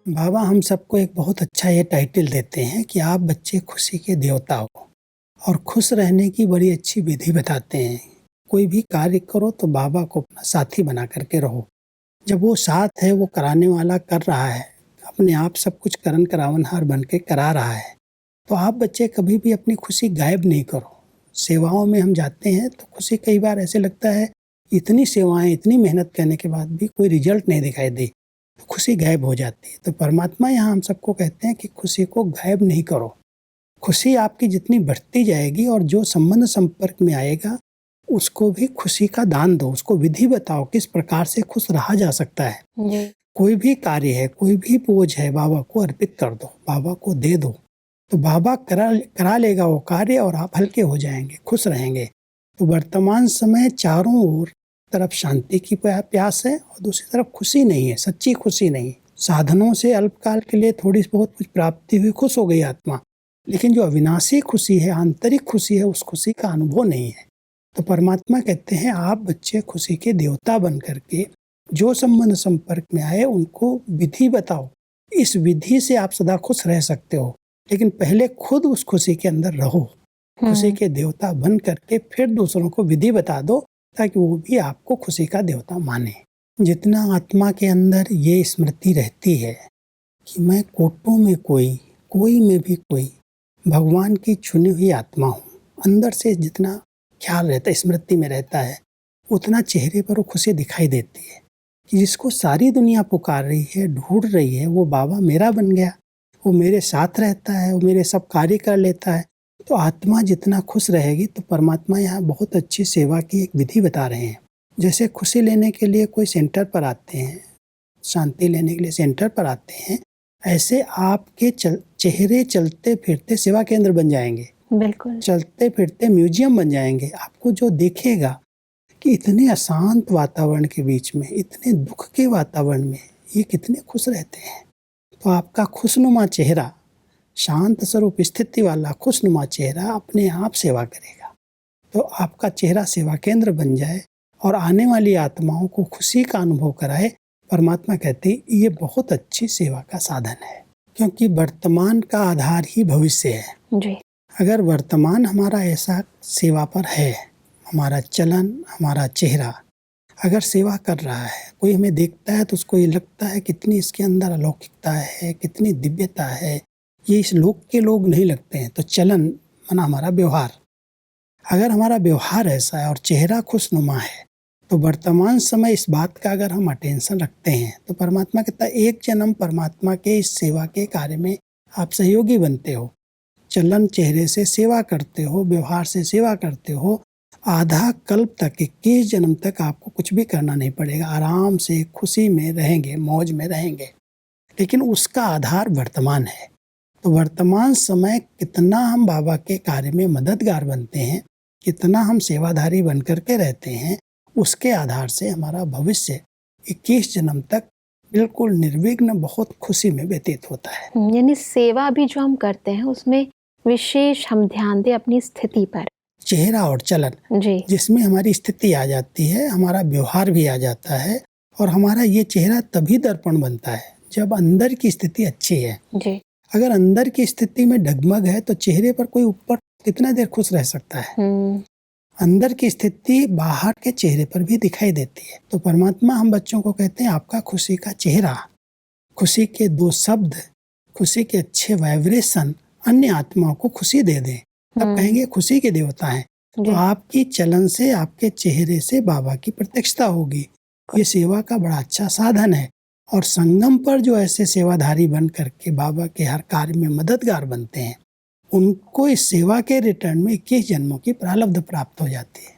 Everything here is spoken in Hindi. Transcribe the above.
बाबा हम सबको एक बहुत अच्छा ये टाइटल देते हैं कि आप बच्चे खुशी के देवता हो और खुश रहने की बड़ी अच्छी विधि बताते हैं। कोई भी कार्य करो तो बाबा को अपना साथी बना करके रहो। जब वो साथ है, वो कराने वाला कर रहा है, अपने आप सब कुछ करन करावनहार बन के करा रहा है, तो आप बच्चे कभी भी अपनी खुशी गायब नहीं करो। सेवाओं में हम जाते हैं तो खुशी कई बार ऐसे लगता है, इतनी सेवाएं, इतनी मेहनत करने के बाद भी कोई रिजल्ट नहीं दिखाई दे, तो खुशी गायब हो जाती है। तो परमात्मा यहाँ हम सबको कहते हैं कि खुशी को गायब नहीं करो। खुशी आपकी जितनी बढ़ती जाएगी और जो संबंध संपर्क में आएगा, उसको भी खुशी का दान दो, उसको विधि बताओ किस प्रकार से खुश रहा जा सकता है। जी। कोई भी कार्य है, कोई भी बोझ है, बाबा को अर्पित कर दो, बाबा को दे दो, तो बाबा करा लेगा वो कार्य और आप हल्के हो जाएंगे, खुश रहेंगे। तो वर्तमान समय चारों ओर तरफ शांति की प्यास है और दूसरी तरफ खुशी नहीं है, सच्ची खुशी नहीं। साधनों से अल्पकाल के लिए थोड़ी बहुत कुछ प्राप्ति हुई, खुश हो गई आत्मा, लेकिन जो अविनाशी खुशी है, आंतरिक खुशी है, उस खुशी का अनुभव नहीं है। तो परमात्मा कहते हैं आप बच्चे खुशी के देवता बन करके जो संबंध संपर्क में आए उनको विधि बताओ। इस विधि से आप सदा खुश रह सकते हो, लेकिन पहले खुद उस खुशी के अंदर रहो। खुशी के देवता बन करके फिर दूसरों को विधि बता दो, ताकि वो भी आपको खुशी का देवता माने। जितना आत्मा के अंदर ये स्मृति रहती है कि मैं कोटों में कोई, कोई में भी कोई, भगवान की चुनी हुई आत्मा हूँ, अंदर से जितना ख्याल रहता है, स्मृति में रहता है, उतना चेहरे पर वो खुशी दिखाई देती है कि जिसको सारी दुनिया पुकार रही है, ढूंढ रही है, वो बाबा मेरा बन गया, वो मेरे साथ रहता है, वो मेरे सब कार्य कर लेता है। तो आत्मा जितना खुश रहेगी, तो परमात्मा यहाँ बहुत अच्छी सेवा की एक विधि बता रहे हैं। जैसे खुशी लेने के लिए कोई सेंटर पर आते हैं, शांति लेने के लिए सेंटर पर आते हैं, ऐसे आपके चेहरे चलते फिरते सेवा केंद्र बन जाएंगे। बिल्कुल। चलते फिरते म्यूजियम बन जाएंगे। आपको जो देखेगा कि इतने अशांत वातावरण के बीच में, इतने दुख के वातावरण में ये कितने खुश रहते हैं। तो आपका खुशनुमा चेहरा, शांत स्वरूप स्थिति वाला खुशनुमा चेहरा अपने आप सेवा करेगा। तो आपका चेहरा सेवा केंद्र बन जाए और आने वाली आत्माओं को खुशी का अनुभव कराए। परमात्मा कहते हैं ये बहुत अच्छी सेवा का साधन है, क्योंकि वर्तमान का आधार ही भविष्य है। जी। अगर वर्तमान हमारा ऐसा सेवा पर है, हमारा चलन, हमारा चेहरा अगर सेवा कर रहा है, कोई हमें देखता है तो उसको ये लगता है कितनी इसके अंदर अलौकिकता है, कितनी दिव्यता है, ये इस लोक के लोग नहीं लगते हैं। तो चलन माना हमारा व्यवहार, अगर हमारा व्यवहार ऐसा है और चेहरा खुशनुमा है, तो वर्तमान समय इस बात का अगर हम अटेंशन रखते हैं, तो परमात्मा कहता है एक जन्म परमात्मा के इस सेवा के कार्य में आप सहयोगी बनते हो। चलन चेहरे से सेवा करते हो, व्यवहार से सेवा करते हो, आधा कल्प तक, 21 जन्म तक आपको कुछ भी करना नहीं पड़ेगा, आराम से खुशी में रहेंगे, मौज में रहेंगे। लेकिन उसका आधार वर्तमान है। तो वर्तमान समय कितना हम बाबा के कार्य में मददगार बनते हैं, कितना हम सेवाधारी बन करके रहते हैं, उसके आधार से हमारा भविष्य 21 जन्म तक बिल्कुल निर्विघ्न बहुत खुशी में व्यतीत होता है। यानी सेवा भी जो हम करते हैं उसमें विशेष हम ध्यान दें अपनी स्थिति पर, चेहरा और चलन, जी, जिसमें हमारी स्थिति आ जाती है, हमारा व्यवहार भी आ जाता है, और हमारा ये चेहरा तभी दर्पण बनता है जब अंदर की स्थिति अच्छी है। जी। अगर अंदर की स्थिति में डगमग है तो चेहरे पर कोई ऊपर कितना देर खुश रह सकता है। अंदर की स्थिति बाहर के चेहरे पर भी दिखाई देती है। तो परमात्मा हम बच्चों को कहते हैं आपका खुशी का चेहरा, खुशी के 2 शब्द, खुशी के अच्छे वाइब्रेशन अन्य आत्माओं को खुशी दे दें, तब कहेंगे खुशी के देवता हैं। तो आपकी चलन से, आपके चेहरे से बाबा की प्रत्यक्षता होगी। ये सेवा का बड़ा अच्छा साधन है। और संगम पर जो ऐसे सेवाधारी बन करके बाबा के हर कार्य में मददगार बनते हैं, उनको इस सेवा के रिटर्न में 21 जन्मों की प्रारब्ध प्राप्त हो जाती है।